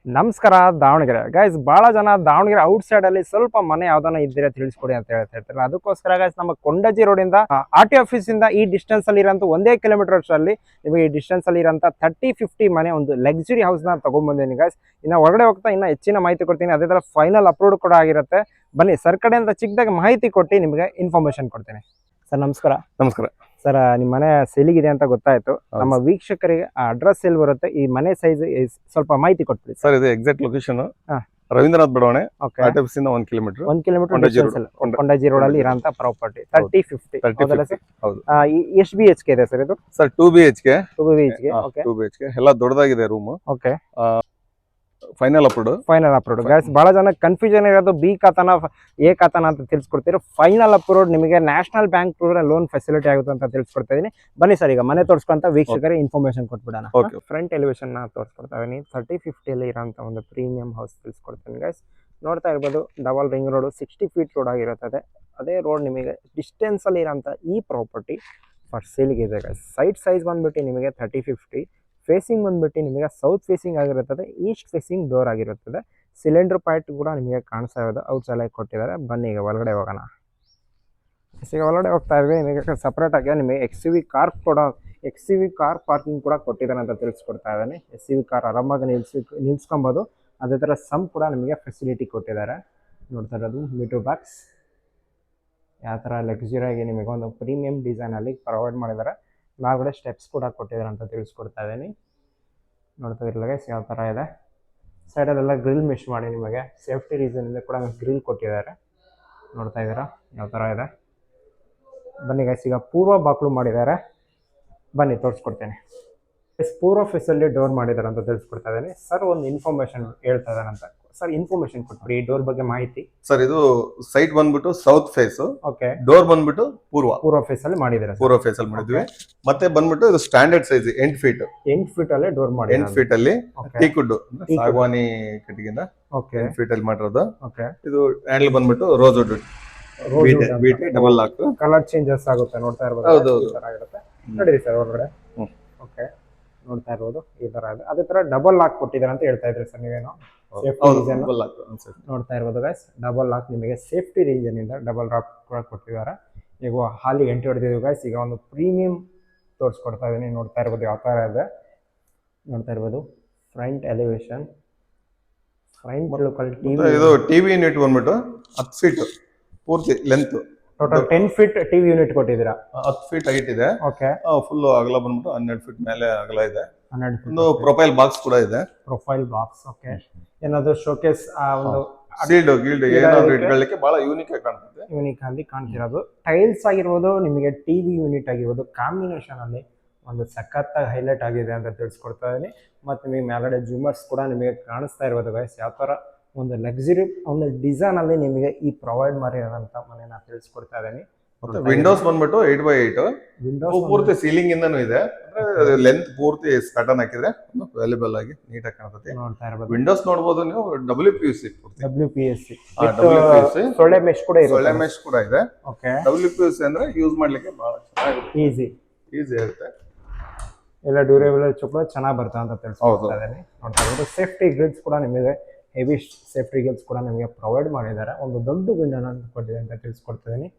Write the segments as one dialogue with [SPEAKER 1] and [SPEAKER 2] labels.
[SPEAKER 1] ನಮಸ್ಕಾರ ದಾವಣಗೆರೆ ಗೈಸ್. ಭಾಳ ಜನ ದಾವಣಗೆರೆ ಔಟ್ ಸೈಡ್ ಅಲ್ಲಿ ಸ್ವಲ್ಪ ಮನೆ ಯಾವ್ದಾನ ಇದ್ದೀರಾ ತಿಳಿಸ್ಕೊಡಿ ಅಂತ ಹೇಳ್ತಾರೆ. ಅದಕ್ಕೋಸ್ಕರ ಗೈಸ್ ನಮ್ಮ ಕೊಂಡಜಿ ರೋಡ್ ಇಂದ ಆರ್ ಟಿ ಆಫೀಸ್ ಇಂದ ಈ ಡಿಸ್ಟೆನ್ಸ್ ಅಲ್ಲಿ ಇರೋಂಥ 1 ಕಿಲೋಮೀಟರ್ ಅಲ್ಲಿ ನಿಮಗೆ ಈ ಡಿಸ್ಟೆನ್ಸ್ ಅಲ್ಲಿ ಇರೋಂಥ 30-50 ಮನೆ ಒಂದು ಲಕ್ಸುರಿ ಹೌಸ್ ನ ತಗೊಂಡ್ಬಂದಿನಿ ಗೈಸ್. ಇನ್ನು ಹೊರಗಡೆ ಹೋಗ್ತಾ ಇನ್ನ ಹೆಚ್ಚಿನ ಮಾಹಿತಿ ಕೊಡ್ತೀನಿ. ಅದೇ ತರ ಫೈನಲ್ ಅಪ್ಲೋಡ್ ಕೂಡ ಆಗಿರುತ್ತೆ. ಬನ್ನಿ ಸರ್ ಕಡೆಯಿಂದ ಚಿಕ್ಕದಾಗಿ ಮಾಹಿತಿ ಕೊಟ್ಟು ನಿಮಗೆ ಇನ್ಫಾರ್ಮೇಶನ್ ಕೊಡ್ತೀನಿ. ಸರ್ ನಮಸ್ಕಾರ.
[SPEAKER 2] ನಮಸ್ಕಾರ
[SPEAKER 1] ಸರ್, ನಿಮ್ಮ ಮನೆ ಸೇಲಿಗಿದೆ ಅಂತ ಗೊತ್ತಾಯ್ತು. ನಮ್ಮ ವೀಕ್ಷಕರಿಗೆ ಅಡ್ರೆಸ್ ಎಲ್ಲಿ ಬರುತ್ತೆ, ಈ ಮನೆ ಸೈಜ್ ಸ್ವಲ್ಪ ಮಾಹಿತಿ ಕೊಟ್ಬಿಡಿ
[SPEAKER 2] ಸರ್. ಇದು ಎಕ್ಸಾಕ್ಟ್ ಲೊಕೇಶನ್ ರವೀಂದ್ರನಾಥ್ ಬಡಾವಣೆ,
[SPEAKER 1] ಆರ್ಟಿಫಿಸ್
[SPEAKER 2] ಇಂದ 1 ಕಿಲೋಮೀಟರ್,
[SPEAKER 1] ಕೊಂಡಜಿ ರೋಡ್ ಅಲ್ಲಿ ಇರೋಂಥ ಪ್ರಾಪರ್ಟಿ 30-50.
[SPEAKER 2] ಹೌದು.
[SPEAKER 1] ಎಷ್ಟು BHK ಇದೆ ಸರ್ ಇದು?
[SPEAKER 2] Sir 2 BHK.
[SPEAKER 1] 2 BHK. Okay,
[SPEAKER 2] 2 BHK ಎಲ್ಲ ದೊಡ್ಡದಾಗಿದೆ room.
[SPEAKER 1] Okay.
[SPEAKER 2] Final upload
[SPEAKER 1] guys, ಬಹಳ ಜನ ಕನ್ಫ್ಯೂಷನ್ ಇರೋದು ಬಿ ಖಾತಾನ ಎ ಖಾತಾನ ಅಂತ ತಿಳಿಸ್ಕೊಡ್ತೀರಿ. ಫೈನಲ್ ಅಪ್ಲೋಡ್ ನಿಮಗೆ ನ್ಯಾಷನಲ್ ಬ್ಯಾಂಕ್ ಲೋನ್ ಫೆಸಿಲಿಟಿ ಆಗುತ್ತೆ ಅಂತ ತಿಳಿಸ್ಕೊಡ್ತಾ ಇದೀನಿ. ಬನ್ನಿ ಸರ್, ಈಗ ಮನೆ ತೋರಿಸ್ಕೊಂತ ವೀಕ್ಷಕರಿಗೆ ಇನ್ಫಾರ್ಮೇಶನ್ ಕೊಟ್ಬಿಡೋಣ. ಫ್ರಂಟ್ ಎಲಿವೇಶನ್ ನ ತೋರಿಸ್ಕೊಡ್ತಾ ಇದೀನಿ. 30-50 ಅಲ್ಲಿ ಇರೋಂಥ ಒಂದು ಪ್ರೀಮಿಯಂ ಹೌಸ್ ತಿಳಿಸ್ಕೊಡ್ತೀನಿ ಗೈಸ್. ನೋಡ್ತಾ ಇರ್ಬೋದು, double ring road 60 feet road ಆಗಿರುತ್ತದೆ. ಅದೇ ರೋಡ್ ನಿಮಗೆ ಡಿಸ್ಟೆನ್ಸ್ ಅಲ್ಲಿ ಇರೋಂಥ ಈ ಪ್ರಾಪರ್ಟಿ ಫಾರ್ ಸೇಲ್ಗೆ ಇದೆ ಗೈಸ್. ಸೈಟ್ ಸೈಜ್ ಬಂದ್ಬಿಟ್ಟು ನಿಮಗೆ 30-50. ಫೇಸಿಂಗ್ ಬಂದ್ಬಿಟ್ಟು ನಿಮಗೆ ಸೌತ್ ಫೇಸಿಂಗ್ ಆಗಿರುತ್ತದೆ, ಈಸ್ಟ್ ಫೇಸಿಂಗ್ ಡೋರ್ ಆಗಿರುತ್ತದೆ. ಸಿಲಿಂಡರ್ ಪಾಯಿಂಟ್ ಕೂಡ ನಿಮಗೆ ಕಾಣಿಸ್ತಾ ಇರೋದು ಔಟ್ ಸೈಡ್ ಕೊಟ್ಟಿದ್ದಾರೆ. ಬನ್ನಿ ಈಗ ಒಳಗಡೆ ಹೋಗೋಣ. ಈಗ ಒಳಗಡೆ ಹೋಗ್ತಾ ಇದ್ವಿ. ನಿಮಗೆ ಸಪ್ರೇಟ್ ಆಗಿ ನಿಮಗೆ XUV ಕಾರ್ ಪಾರ್ಕಿಂಗ್ ಕೂಡ ಕೊಟ್ಟಿದ್ದಾರೆ ಅಂತ ತಿಳಿಸ್ಕೊಡ್ತಾ ಇದ್ದಾನೆ. XUV ಕಾರ್ ಆರಾಮಾಗಿ ನಿಲ್ಸ್ಕೊಬೋದು. ಅದೇ ಥರ ಸಮ್ ಕೂಡ ನಿಮಗೆ ಫೆಸಿಲಿಟಿ ಕೊಟ್ಟಿದ್ದಾರೆ. ನೋಡ್ತಾ ಇರೋದು ಮೀಟರ್ ಬಾಕ್ಸ್ ಯಾವ ಥರ ಲಕ್ಸುರಿಯಾಗಿ ನಿಮಗೆ ಒಂದು ಪ್ರೀಮಿಯಂ ಡಿಸೈನಲ್ಲಿ ಪ್ರೊವೈಡ್ ಮಾಡಿದ್ದಾರೆ. ನಾಲ್ಗಡೆ ಸ್ಟೆಪ್ಸ್ ಕೂಡ ಕೊಟ್ಟಿದ್ದಾರೆ ಅಂತ ತಿಳಿಸ್ಕೊಡ್ತಾ ಇದ್ದೀನಿ. ನೋಡ್ತಾ ಇರಲ್ಲ ಗೈಸ್ ಯಾವ ಥರ ಇದೆ. ಸೈಡಲ್ಲೆಲ್ಲ ಗ್ರಿಲ್ ಮಿಶ್ ಮಾಡಿ ನಿಮಗೆ ಸೇಫ್ಟಿ ರೀಸನಿಂದ ಕೂಡ ಗ್ರಿಲ್ ಕೊಟ್ಟಿದ್ದಾರೆ. ನೋಡ್ತಾ ಇದ್ದೀರಾ ಯಾವ ಥರ ಇದೆ. ಬನ್ನಿ ಗೈಸ್, ಈಗ ಪೂರ್ವ ಬಾಕ್ಲು ಮಾಡಿದ್ದಾರೆ. ಬನ್ನಿ ತೋರಿಸ್ಕೊಡ್ತೇನೆ. ಪೂರ್ವ ಫೇಸಲ್ಲಿ ಡೋರ್ ಮಾಡಿದ್ದಾರೆ ಅಂತ ತಿಳಿಸ್ಕೊಡ್ತಾ ಇದ್ದೀನಿ. ಸರ್ ಒಂದು ಇನ್ಫಾರ್ಮೇಶನ್ ಹೇಳ್ತಾ ಇದ್ದಾರಂತ. ಸರ್ ಇನ್ಫಾರ್ಮೇಶನ್ ಕೊಟ್ಬಿಡಿ ಈ ಡೋರ್ ಬಗ್ಗೆ ಮಾಹಿತಿ.
[SPEAKER 2] ಸರ್ ಇದು ಸೈಟ್ ಬಂದ್ಬಿಟ್ಟು ಸೌತ್ ಫೇಸ್.
[SPEAKER 1] ಓಕೆ.
[SPEAKER 2] ಡೋರ್ ಬಂದ್ಬಿಟ್ಟು ಪೂರ್ವ
[SPEAKER 1] ಫೇಸ್ ಅಲ್ಲಿ ಮಾಡಿದ್ದಾರೆ.
[SPEAKER 2] ಪೂರ್ವ ಫೇಸ್ ಅಲ್ಲಿ ಮಾಡಿದ್ವಿ. ಮತ್ತೆ ಬಂದ್ಬಿಟ್ಟು ಇದು ಸ್ಟ್ಯಾಂಡರ್ಡ್ ಸೈಜ್ 8 ಫೀಟ್.
[SPEAKER 1] 8 ಫೀಟ್ ಅಲ್ಲಿ ಡೋರ್ ಮಾಡಿ
[SPEAKER 2] 8 ಫೀಟ್ ಅಲ್ಲಿ ಟೀಕುಡ್ ಸಾಗವಾನಿ ಕಟ್ಟಿಗೆಯಿಂದ 8 ಫೀಟ್ ಅಲ್ಲಿ ಮಾಡಿರೋದು.
[SPEAKER 1] ಓಕೆ.
[SPEAKER 2] ಇದು ಹ್ಯಾಂಡಲ್ ಬಂದ್ಬಿಟ್ಟು rose wood double lock.
[SPEAKER 1] Colour changes ಆಗುತ್ತೆ. ನೋಡ್ತಾ ಇರ್ಬೋದು.
[SPEAKER 2] ಹೌದು.
[SPEAKER 1] ನಡೀರಿ ಸರ್ ಹೊರಗಡೆ. ಓಕೆ, ನೋಡ್ತಾ ಇರ್ಬೋದು ಈ ತರ ಇದೆ. ಅದೇ ತರ ಡಬಲ್ ಲಾಕ್ ಕೊಟ್ಟಿದ್ದಾರೆ ಅಂತ ಹೇಳ್ತಾ ಇದ್ರಿ ಸರ್ ನೀವೇನೋ. ನೋಡ್ತಾ ಇರ್ಬೋದು ಗೈಸ್, ಡಬಲ್ ಲಾಕ್ ನಿಮಗೆ ಸೇಫ್ಟಿ ರೀಸನ್ ಇಂದ ಡಬಲ್ ಲಾಕ್ ಕೂಡ ಕೊಟ್ಟಿದ್ದಾರೆ. ಈಗ ಹಾಲಿಗೆ ಎಂಟ್ರಿ ಹೊಡೆದಿದ್ದೀವಿ ಗೈಸ್. ಈಗ ಒಂದು ಪ್ರೀಮಿಯಂ ತೋರಿಸ್ಕೊಡ್ತಾ ಇದೀನಿ. ನೋಡ್ತಾ ಇರ್ಬೋದು ಯಾವ ತರ ಇದೆ. ನೋಡ್ತಾ ಇರ್ಬೋದು ಫ್ರಂಟ್ ಎಲಿವೇಶನ್, ಫ್ರಂಟ್ ಲುಕಲ್
[SPEAKER 2] ಇದು ಟಿವಿ ಯೂನಿಟ್ ಬಂದ್ಬಿಟ್ಟು 10 ಫೀಟ್ ಪೂರ್ತಿ length.
[SPEAKER 1] Total 10 feet TV unit ಕೊಟ್ಟಿದ್ದೀರಾ.
[SPEAKER 2] 10 ಫೀಟ್ ಹೈಟ್ ಇದೆ.
[SPEAKER 1] ಓಕೆ.
[SPEAKER 2] ಫುಲ್ ಅಗಲ ಬಂದ್ಬಿಟ್ಟು 12 ಫೀಟ್ ಮೇಲೆ ಅಗಲ ಇದೆ.
[SPEAKER 1] 12 ಫೀಟ್.
[SPEAKER 2] ಒಂದು ಪ್ರೊಫೈಲ್ ಬಾಕ್ಸ್ ಕೂಡ ಇದೆ.
[SPEAKER 1] Profile box. ಓಕೆ. ಏನಾದ್ರು ಶೋಕೇಸ್ ಒಂದು
[SPEAKER 2] ಗೀಲ್ಡ್ ಏನಾದ್ರು ಇಟ್ಕೊಳ್ಳಿಕ್ಕೆ ಬಹಳ ಯೂನಿಕ್ ಆಗಿ ಕಾಣ್ತದೆ.
[SPEAKER 1] ಯೂನಿಕ್ ಆಗಿ ಕಾಣ್ತಿರೋದು. ಟೈಲ್ಸ್ ಆಗಿರ್ಬೋದು, ನಿಮಗೆ ಟಿವಿ ಯೂನಿಟ್ ಆಗಿರ್ಬೋದು, ಕಾಂಬಿನೇಷನ್ ಅಲ್ಲಿ ಒಂದು ಸಖತ್ತಾಗಿ ಹೈಲೈಟ್ ಆಗಿದೆ ಅಂತ ತಿಳಿಸ್ಕೊಡ್ತಾ ಇದೀನಿ. ಮತ್ತೆ ನಿಮಗೆ ಮೇಲ್ಗಡೆ ಜೂಮರ್ಸ್ ಕೂಡ ನಿಮಗೆ ಕಾಣಿಸ್ತಾ ಇರ್ಬೋದು ಗೈಸ್. ಯಾವ ತರ ಒಂದು ಲಕ್ಸುರಿ ಒಂದು ಡಿಸೈನ್ ಅಲ್ಲಿ ನಿಮಗೆ ಈ ಪ್ರೊವೈಡ್ ಮಾಡಿರೋಂಥ ಮನೆನ ತಿಳಿಸ್ಕೊಡ್ತಾ ಇದೀನಿ.
[SPEAKER 2] ವಿಂಡೋಸ್ ಬಂದ್ಬಿಟ್ಟು 8x8
[SPEAKER 1] ವಿಂಡೋಸ್
[SPEAKER 2] ಪೂರ್ತಿ ಸೀಲಿಂಗ್ ಇಂದನೂ ಇದೆ. ಲೆಂತ್ ಪೂರ್ತಿ ಪ್ಯಾಟರ್ನ್ ಹಾಕಿದ್ರೆ ಅವೈಲೇಬಲ್ ಆಗಿ ನೀಟಾಗಿ ಕಾಣ್ತದೆ.
[SPEAKER 1] ನೋಡ್ತಾ ಇರ್ಬೋದು.
[SPEAKER 2] ವಿಂಡೋಸ್ ನೋಡಬಹುದು ನೀವು. WPUC
[SPEAKER 1] ಸೊಳ್ಳೆ ಮೆಶ್ ಕೂಡ ಇದೆ.
[SPEAKER 2] ಸೊಳ್ಳೆ ಮೆಶ್ ಕೂಡ ಇದೆ.
[SPEAKER 1] ಓಕೆ.
[SPEAKER 2] WPUC ಅಂದ್ರೆ ಯೂಸ್ ಮಾಡ್ಲಿಕ್ಕೆ ಬಹಳ ಚೆನ್ನಾಗಿ ಈಸಿ ಆಗುತ್ತೆ.
[SPEAKER 1] ಎಲ್ಲ ಡ್ಯೂರೇಬಲ್ ಕೂಡ ಚೆನ್ನಾಗಿ ಬರ್ತದೆ ಅಂತ ತಿಳಿಸ್ಕೊಡ್ತಾ ಇದೀನಿ. ನೋಡ್ತಾ ಇರ್ಬೋದು. ಸೇಫ್ಟಿ ಗ್ರಿಲ್ಸ್ ಕೂಡ ನಿಮಗೆ ಹೆವಿ ಸೇಫ್ಟಿ ಗ್ರಿಲ್ಸ್ ಕೂಡ ನಿಮಗೆ ಪ್ರೊವೈಡ್ ಮಾಡಿದ್ದಾರೆ. ಒಂದು ದೊಡ್ಡ ವಿಂಡೋನ ಕೊಟ್ಟಿದೆ ಅಂತ ತಿಳಿಸ್ಕೊಡ್ತಾ ಇದೀನಿ.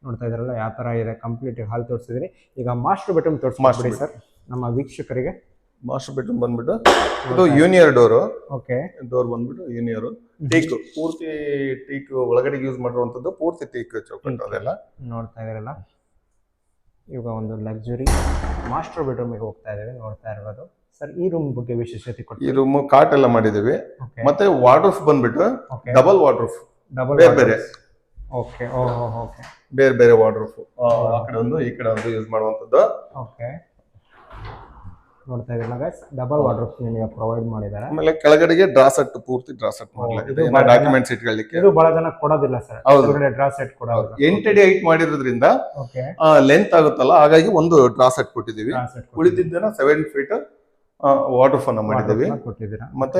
[SPEAKER 1] ನೋಡ್ತಾ ಇದ್ರಲ್ಲ ಯಾವ ತರ ಇದೆ. ಕಂಪ್ಲೀಟ್ ಹಾಲ್ ತೋರಿಸಿದೀನಿ. ಈಗ ಮಾಸ್ಟರ್ ಬೆಡ್ರೂಮ್ ತೋರಿಸ್ಬಿಡಿ ಸರ್ ನಮ್ಮ ವೀಕ್ಷಕರಿಗೆ.
[SPEAKER 2] ಮಾಸ್ಟರ್ ಬೆಡ್ರೂಮ್ ಬಂದ್ಬಿಟ್ಟು ಇದು ಯೂನಿಯರ್ ಡೋರ್.
[SPEAKER 1] ಓಕೆ.
[SPEAKER 2] ಡೋರ್ ಬಂದ್ಬಿಟ್ಟು ಯೂನಿಯರ್ ಟೀಕ್, ಪೂರ್ತಿ ಟೀಕ್ ಒಳಗಡೆ ಯೂಸ್ ಮಾಡಿರುವಂತದ್ದು ಪೂರ್ತಿ ಟೀಕ್ ಚೌಕಟ್ಟು ಅದೆಲ್ಲ. ನೋಡ್ತಾ
[SPEAKER 1] ಇದ್ರಲ್ಲ ಈಗ ಒಂದು ಲಕ್ಸುರಿ ಮಾಸ್ಟರ್ ಬೆಡ್ರೂಮ್ ಗೆ ಹೋಗ್ತಾ ಇದ್ದೇವೆ. ನೋಡ್ತಾ ಇರ್ಬೋದು ಸರ್. ಈ ರೂಮ್ ಬಗ್ಗೆ ವಿಶೇಷತೆ ಕೊಟ್ಟು
[SPEAKER 2] ಈ ರೂಮ್ ಕಾಟ್ ಎಲ್ಲ ಮಾಡಿದೀವಿ. ಮತ್ತೆ ವಾರ್ಡ್ರೋಬ್ ಬಂದ್ಬಿಟ್ಟು ಡಬಲ್ ವಾರ್ಡ್ರೋಬ್ ಬೇರೆ.
[SPEAKER 1] ಓಕೆ. ಓಕೆ.
[SPEAKER 2] ಬೇರೆ ವಾರ್ಡ್ರೋಬ್ ಆ ಕಡೆ ಒಂದು ಈ ಕಡೆ ಒಂದು ಯೂಸ್ ಮಾಡುವಂತದ್ದು.
[SPEAKER 1] ಓಕೆ. ನೋಡ್ತಾ ಇದ್ದೀರಾ ಗೈಸ್, ಡಬಲ್ ವಾರ್ಡ್ರೋಬ್ ನಿಮಗೆ ಪ್ರೊವೈಡ್ ಮಾಡಿದ್ದಾರೆ.
[SPEAKER 2] ಆಮೇಲೆ ಕೆಳಗಡೆಗೆ ಡ್ರಾ ಸೆಟ್, ಪೂರ್ತಿ ಡ್ರಾ ಸೆಟ್ ಮಾಡಲಾಗಿದೆ. ಡಾಕ್ಯುಮೆಂಟ್ಸ್ ಇಟ್ಕೊಳ್ಳಿಕ್ಕೆ
[SPEAKER 1] ಇದು ಬಹಳ ಜನ ಕೊಡೋದಿಲ್ಲ ಸರ್. ಕೆಳಗಡೆ ಡ್ರಾ ಸೆಟ್ ಕೂಡ
[SPEAKER 2] 8x8 ಹೈಟ್ ಮಾಡಿರೋದ್ರಿಂದ ಲೆಂತ್ ಆಗುತ್ತಲ್ಲ, ಹಾಗಾಗಿ ಒಂದು ಡ್ರಾ ಸೆಟ್ ಕೊಟ್ಟಿದ್ದೀವಿ. ಉಳಿದಿದ್ದನ್ನ 7 ಫೀಟ್ ವಾಟರ್ ಫನ್ ಮಾಡಿದ್ದೀವಿ. ಮತ್ತೆ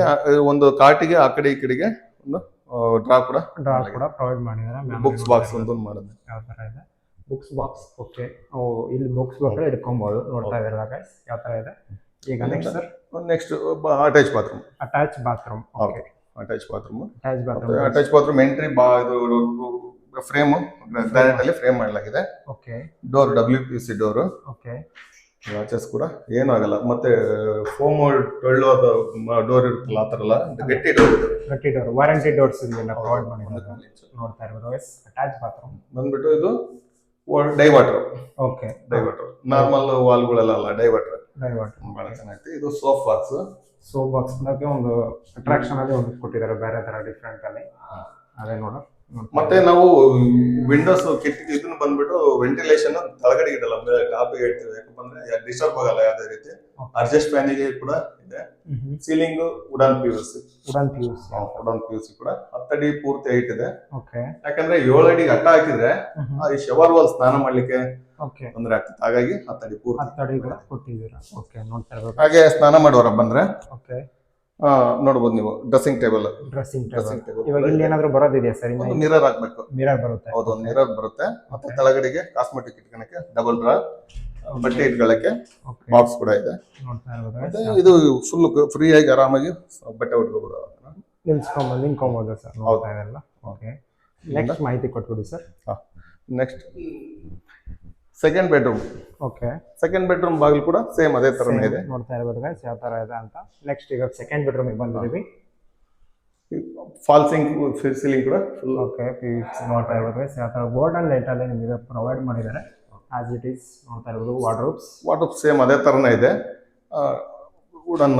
[SPEAKER 2] ಒಂದು ಕಾಟಿಗೆ ಆ ಕಡೆ ಈ ಕಡೆಗೆ ಒಂದು ಡ್ರಾ ಕೂಡ
[SPEAKER 1] ಪ್ರೊವೈಡ್ ಮಾಡಿದ್ದಾರೆ.
[SPEAKER 2] ಬುಕ್ಸ್ ಬಾಕ್ಸ್ ಒಂದು ಮಾಡಿದೆ.
[SPEAKER 1] ಯಾವ ತರ ಇದೆ ಬುಕ್ಸ್ ಬಾಕ್ಸ್. ಓಕೆ. ಇಲ್ಲಿ ಬುಕ್ಸ್ ಬಾಕ್ಸ್ ಇಟ್ಕೊಬಹುದು. ನೋಡ್ತಾ ಇದ್ದೀರಾ ಗೈಸ್ ಯಾವ ತರ ಇದೆ. ಈಗ next sir
[SPEAKER 2] next attach bathroom.
[SPEAKER 1] Attach bathroom. Okay,
[SPEAKER 2] attach bathroom.
[SPEAKER 1] Attach bathroom.
[SPEAKER 2] Attach bathroom entry ಇದು ಫ್ರೇಮ್ ಗ್ರಾನೈಟ್ ಅಲ್ಲಿ ಫ್ರೇಮ್ ಮಾಡಲಾಗಿದೆ.
[SPEAKER 1] Okay,
[SPEAKER 2] door WPC door.
[SPEAKER 1] Okay,
[SPEAKER 2] watches ಕೂಡ ಏನೂ ಆಗಲ್ಲ. ಮತ್ತೆ ಫೋಮ್ ಟೊಳ್ಳು ಡೋರ್ ಇರುತ್ತಲ್ಲ ಆ ಥರ ಅಲ್ಲ, ಗಟ್ಟಿ ಡೋರ್ ಇದೆ.
[SPEAKER 1] ಗಟ್ಟಿ ಡೋರ್, ವಾರಂಟಿ ಡೋರ್ಸ್ ಇದೆಲ್ಲ ಪ್ರೊವೈಡ್ ಮಾಡಿದ್ದಾರೆ. ನೋಡ್ತಾ ಇರ್ಬೋದು ಅಟ್ಯಾಚ್ ಬಾತ್ರೂಮ್
[SPEAKER 2] ಬಂದ್ಬಿಟ್ಟು ಇದು ಡೈವರ್ಟರ್.
[SPEAKER 1] ಓಕೆ,
[SPEAKER 2] ಡೈವರ್ಟರ್ ನಾರ್ಮಲ್ ವಾಲ್ಗಳೆಲ್ಲ ಅಲ್ಲ, ಡೈವರ್ಟರ್.
[SPEAKER 1] ಡೈವರ್ಟರ್
[SPEAKER 2] ಬಹಳ ಚೆನ್ನಾಗಿದೆ. ಇದು ಸೋಪ್ ಬಾಕ್ಸ್.
[SPEAKER 1] ಸೋಪ್ ಬಾಕ್ಸ್ ಒಂದು ಅಟ್ರಾಕ್ಷನ್ ಅಲ್ಲಿ ಒಂದು ಕೊಟ್ಟಿದ್ದಾರೆ ಬೇರೆ ತರ ಡಿಫ್ರೆಂಟ್ ಅಲ್ಲಿ. ಅದೇ ನೋಡು.
[SPEAKER 2] ಮತ್ತೆ ನಾವು ವಿಂಡೋಸ್ ಕಿಟಕಿ ಇದನ್ನ ಬಂದ್ಬಿಟ್ಟು ವೆಂಟಿಲೇಷನ್ ತಳಗಡೆ ಇಡಲ್ಲ, ಟಾಪಿಗೆ ಇಡ್ತೀವಿ. ಯಾಕಂದ್ರೆ ಡಿಸ್ಟರ್ಬ್ ಆಗಲ್ಲ ಯಾವುದೇ ರೀತಿ. ಅಡ್ಜಸ್ಟ್ ಫ್ಯಾನಿಗೆ ಕೂಡ ಇದೆ. Ceiling wooden PVC. Wooden PVC ಕೂಡ 10 ಅಡಿ ಪೂರ್ತಿ ಹೈಟ್ ಇದೆ.
[SPEAKER 1] ಓಕೆ,
[SPEAKER 2] ಯಾಕಂದ್ರೆ 7 ಅಡಿ ಅಟ್ಟ ಹಾಕಿದ್ರೆ ಈ ಶವರ್ ವಾಲ್ ಸ್ನಾನ ಮಾಡ್ಲಿಕ್ಕೆ
[SPEAKER 1] ಓಕೆ
[SPEAKER 2] ತೊಂದರೆ ಆಗ್ತದೆ. ಹಾಗಾಗಿ 10 ಅಡಿ ಪೂರ್ತಿ
[SPEAKER 1] 10 ಅಡಿ ಕೊಟ್ಟಿದ್ದೀರಾ. ಓಕೆ, ನೋಡ್ತಾ ಇರ್ಬೋದು.
[SPEAKER 2] ಹಾಗೆ ಸ್ನಾನ ಮಾಡುವರ ಬಂದ್ರೆ
[SPEAKER 1] ಓಕೆ
[SPEAKER 2] ನೋಡಬಹುದು ನೀವು ಡ್ರೆಸ್ಸಿಂಗ್ ಟೇಬಲ್.
[SPEAKER 1] ಇವಾಗ ಇಲ್ಲಿ ಏನಾದ್ರು ಬರೋದಿದೆಯಾ ಸರ್?
[SPEAKER 2] ಮಿರರ್ ಹಾಕ್ಬೇಕು.
[SPEAKER 1] ಮಿರರ್ ಬರುತ್ತೆ.
[SPEAKER 2] ಹೌದು, ಒಂದು ಮಿರರ್ ಬರುತ್ತೆ. ಮತ್ತೆ ಕೆಳಗಡೆಗೆ ಕಾಸ್ಮೆಟಿಕ್ ಇಟ್ಕೊಳಕ್ಕೆ ಡಬಲ್ ಡ್ರಾ, ಬಟ್ಟೆ ಇಟ್ಕೊಳ್ಳಕ್ಕೆ ಬಾಕ್ಸ್ ಕೂಡ ಇದೆ. ಮತ್ತೆ ಇದು ಫುಲ್ ಫ್ರೀ ಆಗಿ ಆರಾಮಾಗಿ ಬಟ್ಟೆ ಉಟ್ಕೋಬಹುದು,
[SPEAKER 1] ನಿಂತ್ಕೊಬಹುದು ಸರ್. ನೋಡ್ತಾ ಇದೆಲ್ಲ. ಓಕೆ, ನೆಕ್ಸ್ಟ್ ಮಾಹಿತಿ ಕೊಟ್ಬಿಡಿ sir.
[SPEAKER 2] Next second bedroom.
[SPEAKER 1] Okay,
[SPEAKER 2] second bedroom ಬಾಗಿಲು ಕೂಡ ಸೇಮ್ ಅದೇ ತರನೇ ಇದೆ.
[SPEAKER 1] ನೋಡ್ತಾ ಇರ್ಬೋದು ಗೈಸ್ ಯಾವ ತರ ಇದೆ ಅಂತ. ನೆಕ್ಸ್ಟ್ ಈಗ ಸೆಕೆಂಡ್ ಬೆಡ್ರೂಮ್ ಗೆ ಬಂದಿದ್ದೀವಿ.
[SPEAKER 2] ಫಾಲ್ ಸೀಲಿಂಗ್ ಕೂಡ ಫುಲ್.
[SPEAKER 1] ಓಕೆ, PVC ನೋಡ್ತಾ ಇರ್ಬೋದು ಗೈಸ್ ಯಾವ ತರ ಗೋಲ್ಡನ್ ಲೈಟ್ ಅಲ್ಲಿ ನಿಮಗೆ ಪ್ರೊವೈಡ್ ಮಾಡಿದ್ದಾರೆ. ಆಸ್ ಇಟ್ ಈಸ್ ನೋಡ್ತಾ ಇರ್ಬೋದು. ವಾರ್ಡ್ರೋಬ್ಸ್ ಸೇಮ್ ಅದೇ ತರನೇ ಇದೆ. Wooden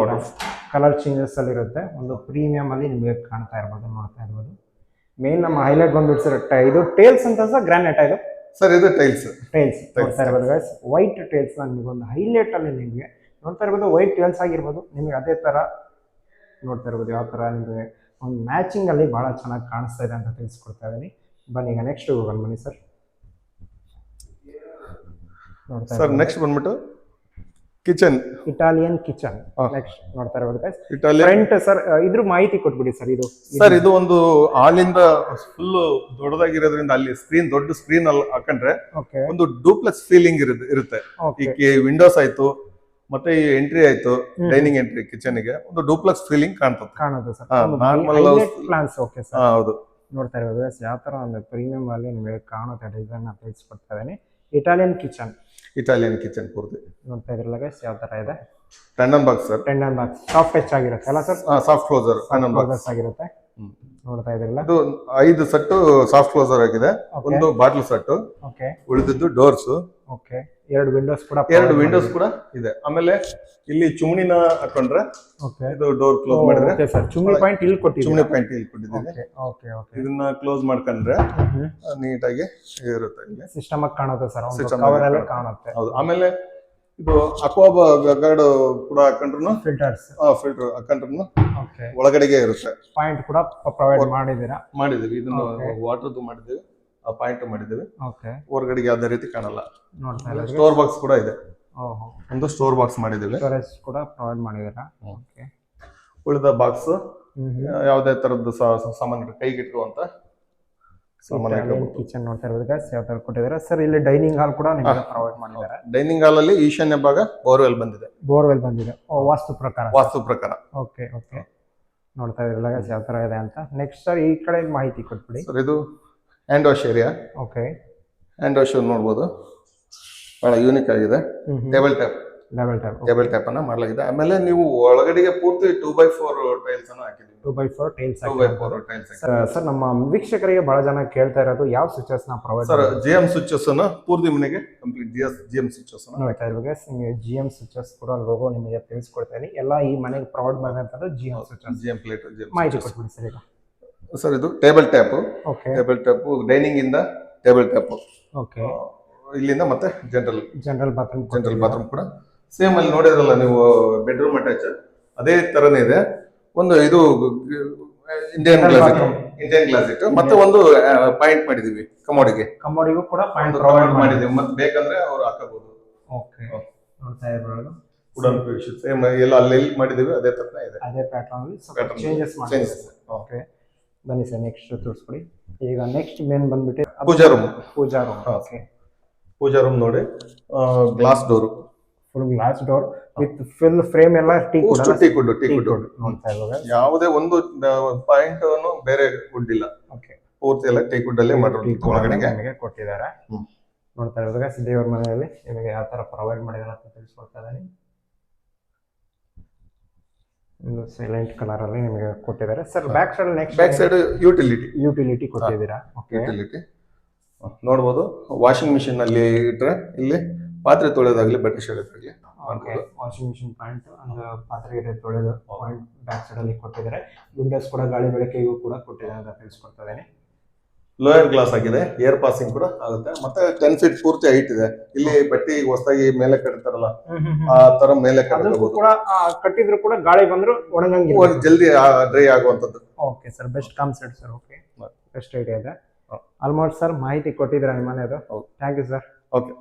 [SPEAKER 1] wardrobe. ಕಲರ್ ಚೇಂಜಸ್ ಅಲ್ಲಿ ಇರುತ್ತೆ. ಒಂದು ಪ್ರೀಮಿಯಂ ಅಲ್ಲಿ ನಿಮಗೆ ಕಾಣ್ತಾ ಇರ್ಬೋದು. ನೋಡ್ತಾ ಇರ್ಬೋದು. ಮೇನ್ ನಮ್ಮ ಹೈಲೈಟ್ ಬಂದ್ಬಿಟ್ಟು ಸರ್ ಇದು ಟೇಲ್ಸ್ ಅಂತ ಸರ್, ಗ್ರಾನೈಟ್ ಇದು
[SPEAKER 2] ಸರ್. ಇದು ಟೈಲ್ಸ್
[SPEAKER 1] ನೋಡ್ತಾ ಇರ್ಬೋದು ಗೈಸ್. ವೈಟ್ ಟೇಲ್ಸ್ ನಿಮಗೆ ಒಂದು ಹೈಲೈಟ್ ಅಲ್ಲಿ ನಿಮಗೆ ನೋಡ್ತಾ ಇರ್ಬೋದು. ವೈಟ್ ಟೇಲ್ಸ್ ಆಗಿರ್ಬೋದು ನಿಮಗೆ ಅದೇ ತರ ನೋಡ್ತಾ ಇರ್ಬೋದು. ಯಾವ ತರ ನಿಮಗೆ ಒಂದು ಮ್ಯಾಚಿಂಗ್ ಅಲ್ಲಿ ಬಹಳ ಚೆನ್ನಾಗಿ ಕಾಣಿಸ್ತಾ ಇದೆ ಅಂತ ತಿಳಿಸ್ಕೊಡ್ತಾ ಇದ್ದೀನಿ. ಬನ್ನಿ ಈಗ ನೆಕ್ಸ್ಟ್ ಬನ್ನಿ ಸರ್.
[SPEAKER 2] ಸರ್ ನೆಕ್ಸ್ಟ್ ಬಂದ್ಬಿಟ್ಟು ಕಿಚನ್,
[SPEAKER 1] ಇಟಾಲಿಯನ್ ಕಿಚನ್. ನೆಕ್ಸ್ಟ್ ನೋಡ್ತಾ ಇರ್ಬೋದು ಗೈಸ್. ಫ್ರಂಟ್ ಸರ್ ಇದ್ರ ಮಾಹಿತಿ ಕೊಟ್ಬಿಡಿ ಸರ್. ಇದು
[SPEAKER 2] ಸರ್ ಇದು ಒಂದು ಹಾಲಿಂದ ಫುಲ್ ದೊಡ್ಡದಾಗಿರೋದ್ರಿಂದ ಅಲ್ಲಿ ದೊಡ್ಡ ಸ್ಕ್ರೀನ್ ಅಲ್ಲಿ ಹಾಕೊಂಡ್ರೆ ಒಂದು ಡೂಪ್ಲೆಕ್ಸ್ ಫೀಲಿಂಗ್ ಇರುತ್ತೆ. ಈ ವಿಂಡೋಸ್ ಆಯ್ತು, ಮತ್ತೆ ಈ ಎಂಟ್ರಿ ಆಯ್ತು, ಡೈನಿಂಗ್ ಎಂಟ್ರಿ ಕಿಚನ್ ಗೆ ಒಂದು ಡೂಪ್ಲೆಕ್ಸ್ ಫೀಲಿಂಗ್ ಕಾಣುತ್ತೆ sir. Normal
[SPEAKER 1] plans. Okay sir,
[SPEAKER 2] ಹೌದು.
[SPEAKER 1] ನೋಡ್ತಾ ಇರ್ಬೋದು ಯಾವ ತರ ಒಂದು ಪ್ರೀಮಿಯಂ ಅಲ್ಲಿ ನಿಮಗೆ ಕಾಣುತ್ತೆ ಡಿಸೈನ್ ಅಂತ ತಿಳಿಸ್ಕೊಡ್ತಾ ಇದ್ದೀನಿ. ಇಟಾಲಿಯನ್ ಕಿಚನ್ ಪೂರ್ತಿ
[SPEAKER 2] ನೋಡ್ತಾ
[SPEAKER 1] ಇದ್ರಲ್ಲ ಗೈಸ್ ಯಾವ ತರ ಇದೆ.
[SPEAKER 2] Tandem box sir.
[SPEAKER 1] Tandem box soft touch ಆಗಿರುತ್ತೆ ಅಲ್ಲ sir?
[SPEAKER 2] Soft closer tandem box
[SPEAKER 1] ಆಗಿರುತ್ತೆ. ನೋಡ್ತಾ ಇದ್ರಲ್ಲ
[SPEAKER 2] ಇದು 5 ಸೆಟ್ ಸಾಫ್ಟ್ ಕ್ಲೋಸರ್ ಆಗಿದೆ. ಒಂದು ಬಾಟ್ಲ್ ಸೆಟ್.
[SPEAKER 1] ಓಕೆ,
[SPEAKER 2] ಉಳಿದಿದ್ದು ಡೋರ್ಸ್.
[SPEAKER 1] ಓಕೆ, 2
[SPEAKER 2] ವಿಂಡೋಸ್ ಕೂಡ ಇದೆ. ಆಮೇಲೆ ಇಲ್ಲಿ ಚುಮ್ನಿನ ಹಾಕೊಂಡ್ರೆ
[SPEAKER 1] ಓಕೆ
[SPEAKER 2] ಇದು ಡೋರ್ ಕ್ಲೋಸ್ ಮಾಡಿದ್ರೆ.
[SPEAKER 1] ಓಕೆ ಸರ್, ಚುಮ್ನಿ ಪಾಯಿಂಟ್ ಇಲ್ಲಿ ಕೊಟ್ಟಿದ್ದೀವಿ. ಓಕೆ,
[SPEAKER 2] ಇದನ್ನ ಕ್ಲೋಸ್ ಮಾಡ್ಕೊಂಡ್ರೆ ನೀಟಾಗಿ ಇರುತ್ತೆ. ಇಲ್ಲಿ
[SPEAKER 1] ಸಿಸ್ಟಮ್ ಆಗಿ ಕಾಣುತ್ತೆ ಸರ್, ಕವರ್ ಎಲ್ಲ ಕಾಣುತ್ತೆ.
[SPEAKER 2] ಹೌದು. ಆಮೇಲೆ ಇದು ಅಕ್ವಾ ಗಾರ್ಡ್ ಕೂಡ ಹಾಕೊಂಡ್ರು,
[SPEAKER 1] ಫಿಲ್ಟರ್
[SPEAKER 2] ಹಾಕೊಂಡ್ರು
[SPEAKER 1] ಓಕೆ
[SPEAKER 2] ಒಳಗಡೆಗೆ ಇರುತ್ತೆ.
[SPEAKER 1] ಪಾಯಿಂಟ್ ಕೂಡ ಪ್ರೊವೈಡ್ ಮಾಡಿದೀವಿ.
[SPEAKER 2] ಇದನ್ನ ವಾಟರ್ದು ಮಾಡಿದ್ದೀವಿ, ಆ ಪಾಯಿಂಟ್ ಮಾಡಿದ್ದೀವಿ.
[SPEAKER 1] ಓಕೆ,
[SPEAKER 2] ಹೊರಗಡೆಗೆ ಯಾವುದೇ ರೀತಿ ಕಾಣಲ್ಲ.
[SPEAKER 1] ನೋಡ್ತಾ ಇದ್ದೀವಿ.
[SPEAKER 2] ಸ್ಟೋರ್ ಬಾಕ್ಸ್ ಕೂಡ ಇದೆ.
[SPEAKER 1] ಓಹೋ,
[SPEAKER 2] ಒಂದು ಸ್ಟೋರ್ ಬಾಕ್ಸ್ ಮಾಡಿದ್ದೀವಿ.
[SPEAKER 1] ಸ್ಟೋರೇಜ್ ಕೂಡ ಪ್ರೊವೈಡ್ ಮಾಡಿದ್ದೀರಾ. ಓಕೆ,
[SPEAKER 2] ಉಳಿದ ಬಾಕ್ಸ್ ಯಾವುದೇ ತರದ್ದು ಸಾಮಾನ್ಯ ಕೈಗೆ ಇಟ್ಕೊಳ್ಳುವಂತ
[SPEAKER 1] ಕಿಚನ್ ನೋಡ್ತಾ ಇರ್ಬೋದು ಗೈಸ್ ಯಾವ ತರ ಕೊಟ್ಟಿದ್ದಾರೆ ಸರ್. ಇಲ್ಲಿ ಡೈನಿಂಗ್ ಹಾಲ್ ಕೂಡ ನಿಮಗೆ ಪ್ರೊವೈಡ್ ಮಾಡಿದ್ದಾರೆ.
[SPEAKER 2] ಡೈನಿಂಗ್ ಹಾಲ್ ಅಲ್ಲಿ ಈಶಾನ್ಯ ಭಾಗ ಬೋರ್ವೆಲ್ ಬಂದಿದೆ. ವಾಸ್ತು ಪ್ರಕಾರ.
[SPEAKER 1] ಓಕೆ, ನೋಡ್ತಾ ಇದ್ರಲ್ಲ ಗೈಸ್ ಯಾವ ತರ ಇದೆ ಅಂತ. ನೆಕ್ಸ್ಟ್ ಸರ್ ಈ ಕಡೆ ಮಾಹಿತಿ ಕೊಟ್ಬಿಡಿ
[SPEAKER 2] ಸರ್. ಇದು hand wash area.
[SPEAKER 1] Okay,
[SPEAKER 2] hand wash ನೋಡ್ಬೋದು, ಬಹಳ ಯೂನಿಕ್ ಆಗಿದೆ. ಟೇಬಲ್ ಟ್ಯಾಪ್ ಅನ್ನ ಮಾಡಲಾಗಿದೆ. ಆಮೇಲೆ ನೀವು ಒಳಗಡೆಗೆ ಪೂರ್ತಿ 2x4 ಟೈಲ್ಸ್ ಅನ್ನು ಹಾಕಿದ್ದೀವಿ.
[SPEAKER 1] 2x4 tiles. ಸರ್ ನಮ್ಮ ವೀಕ್ಷಕರಿಗೆ ಬಹಳ ಜನ ಕೇಳ್ತಾ ಇರೋದು ಯಾವ ಸ್ವಿಚಸ್ ನ ಪ್ರೊವೈಡ್
[SPEAKER 2] ಸರ್? GM ಸ್ವಿಚಸ್ ಅನ್ನ ಪೂರ್ತಿ ಮನೆಗೆ ಕಂಪ್ಲೀಟ್ GM ಸ್ವಿಚಸ್ ಅನ್ನ
[SPEAKER 1] ನೋಡ್ತಾ ಇರ್ಬೇಕು. ನಿಮಗೆ GM ಸ್ವಿಚಸ್ ಕೂಡ ಲೋಗೋ ನಿಮಗೆ ತಿಳಿಸ್ಕೊಡ್ತೀನಿ. ಎಲ್ಲ ಈ ಮನೆಗೆ ಪ್ರೊವೈಡ್ ಮಾಡಿದಂತದ್ದು GM ಸ್ವಿಚಸ್.
[SPEAKER 2] GM ಪ್ಲೇಟ್
[SPEAKER 1] ಮಾಹಿತಿ ಕೊಟ್ಬಿಡಿ ಸರ್. ಈಗ
[SPEAKER 2] ಸರ್ ಇದು table tap.
[SPEAKER 1] Okay,
[SPEAKER 2] table tap dining ಇಂದ ಟೇಬಲ್ ಟ್ಯಾಪ್.
[SPEAKER 1] ಓಕೆ,
[SPEAKER 2] ಇಲ್ಲಿಂದ ಮತ್ತೆ ಜನರಲ್
[SPEAKER 1] ಬಾತ್ರೂಮ್
[SPEAKER 2] ಕೂಡ ಸೇಮ್ ಅಲ್ಲಿ ನೋಡಿದ್ರಲ್ಲ ನೀವು, ಬೆಡ್ರೂಮ್ ಅಟ್ಯಾಚ್ ಅದೇ ತರನೇ ಇದೆ. ಒಂದು ಇದು ಇಂಡಿಯನ್ ಗ್ಲಾಸ್ ಇಟ್ಟು ಮತ್ತೆ ಒಂದು ಪಾಯಿಂಟ್ ಮಾಡಿದೀವಿ. ಕಮೋಡಿಗೂ ಕೂಡ ಪಾಯಿಂಟ್ ಪ್ರೊವೈಡ್ ಮಾಡಿದೀವಿ. ಮತ್ತೆ ಬೇಕಂದ್ರೆ ಅವ್ರು ಹಾಕಬಹುದು.
[SPEAKER 1] ಓಕೆ, ನೋಡ್ತಾ ಇರ್ಬೋದು.
[SPEAKER 2] ವುಡನ್ ಫಿನಿಶ್ ಸೇಮ್ ಎಲ್ಲ ಅಲ್ಲಿ ಮಾಡಿದೀವಿ, ಅದೇ ತರನೇ ಇದೆ.
[SPEAKER 1] ಅದೇ ಪ್ಯಾಟರ್ನ್ ಅಲ್ಲಿ ಚೇಂಜಸ್ ಮಾಡಿದ್ದೀವಿ. ಓಕೆ, ಬನ್ನಿ ಸರ್ ನೆಕ್ಸ್ಟ್ ತೋರಿಸ್ಕೊಡಿ. ಈಗ ನೆಕ್ಸ್ಟ್ ಮೇನ್ ಬಂದ್ಬಿಟ್ಟು ಪೂಜಾ ರೂಮ್. ಓಕೆ,
[SPEAKER 2] ಪೂಜಾ ರೂಮ್ ನೋಡಿ, glass door
[SPEAKER 1] full glass door with full frame ಎಲ್ಲ ಟೀ
[SPEAKER 2] ಟೀ ಕುಡ್
[SPEAKER 1] ನೋಡ್ತಾ ಇವಾಗ.
[SPEAKER 2] ಯಾವುದೇ ಒಂದು ಪಾಯಿಂಟ್ ಬೇರೆ ವುಡ್ ಇಲ್ಲ,
[SPEAKER 1] ಓಕೆ,
[SPEAKER 2] ಪೂರ್ತಿ ಎಲ್ಲ ಟೀ ಕುಡ್ ಅಲ್ಲೇ ಮಾಡಿರೋದು ಒಳಗಡೆಗೆ
[SPEAKER 1] ನಿಮಗೆ ಕೊಟ್ಟಿದ್ದಾರೆ. ನೋಡ್ತಾ ಇವಾಗ ದೇವ್ರ ಮನೆಯಲ್ಲಿ ನಿಮಗೆ ಯಾವ ತರ ಪ್ರೊವೈಡ್ ಮಾಡಿದಾರೆ ಅಂತ ತಿಳಿಸ್ಕೊಡ್ತಾ ಇದ್ದೀನಿ. ಒಂದು ಸೈಲೆಂಟ್ ಕಲರ್ ಅಲ್ಲಿ ನಿಮಗೆ ಕೊಟ್ಟಿದ್ದಾರೆ sir. Back side
[SPEAKER 2] back side
[SPEAKER 1] utility ಕೊಟ್ಟಿದ್ದೀರಾ. ಓಕೆ,
[SPEAKER 2] ಯುಟಿಲಿಟಿ ನೋಡ್ಬೋದು. ವಾಷಿಂಗ್ ಮಿಷಿನ್ ಅಲ್ಲಿ ಇಟ್ರೆ ಇಲ್ಲಿ ಪಾತ್ರೆ ತೊಳೆಯೋದಾಗ್ಲಿ ಬಟ್ಟೆ ಸೆಳೆಯೋದಾಗ್ಲಿ ಮಾಡ್ಬೋದು.
[SPEAKER 1] ವಾಷಿಂಗ್ ಮಿಷಿನ್ ಪಾಯಿಂಟ್ ಅಂದ್ರೆ ಪಾತ್ರೆ ತೊಳೆದು ಪಾಯಿಂಟ್ ಬ್ಯಾಕ್ ಸೈಡ್ ಅಲ್ಲಿ ಕೊಟ್ಟಿದ್ದಾರೆ. ವಿಂಡೋಸ್ ಕೂಡ ಗಾಳಿ ಬೆಳಕಿಗೂ ಕೂಡ ಕೊಟ್ಟಿದ್ದಾರೆ ಅಂತ ತಿಳಿಸ್ಕೊಡ್ತಾ ಇದ್ದೀನಿ.
[SPEAKER 2] ಲೋಯರ್ ಗ್ಲಾಸ್ ಆಗಿದೆ, ಏರ್ ಪಾಸಿಂಗ್ ಕೂಡ ಆಗುತ್ತೆ. ಮತ್ತೆ 10 ಫೀಟ್ ಪೂರ್ತಿ ಹೈಟ್ ಇದೆ. ಇಲ್ಲಿ ಬಟ್ಟೆ ಹೊಸದಾಗಿ ಮೇಲೆ ಕಟ್ತಾರಲ್ಲ ಆ ತರ ಮೇಲೆ
[SPEAKER 1] ಕೂಡ ಕಟ್ಟಿದ್ರು ಕೂಡ ಗಾಳಿ ಬಂದ್ರು ಒಣಗಂಗಿಲ್ಲ,
[SPEAKER 2] ಜಲ್ದಿ ಡ್ರೈ ಆಗುವಂತದ್ದು.
[SPEAKER 1] Okay sir, best concept sir. Okay, best idea ಇದೆ. ಆಲ್ಮೋಸ್ಟ್ ಸರ್ ಮಾಹಿತಿ ಕೊಟ್ಟಿದ್ದೀರಾ ನಿಮ್ಮ ಮನೆಯದು. Thank you sir.
[SPEAKER 2] ಓಕೆ.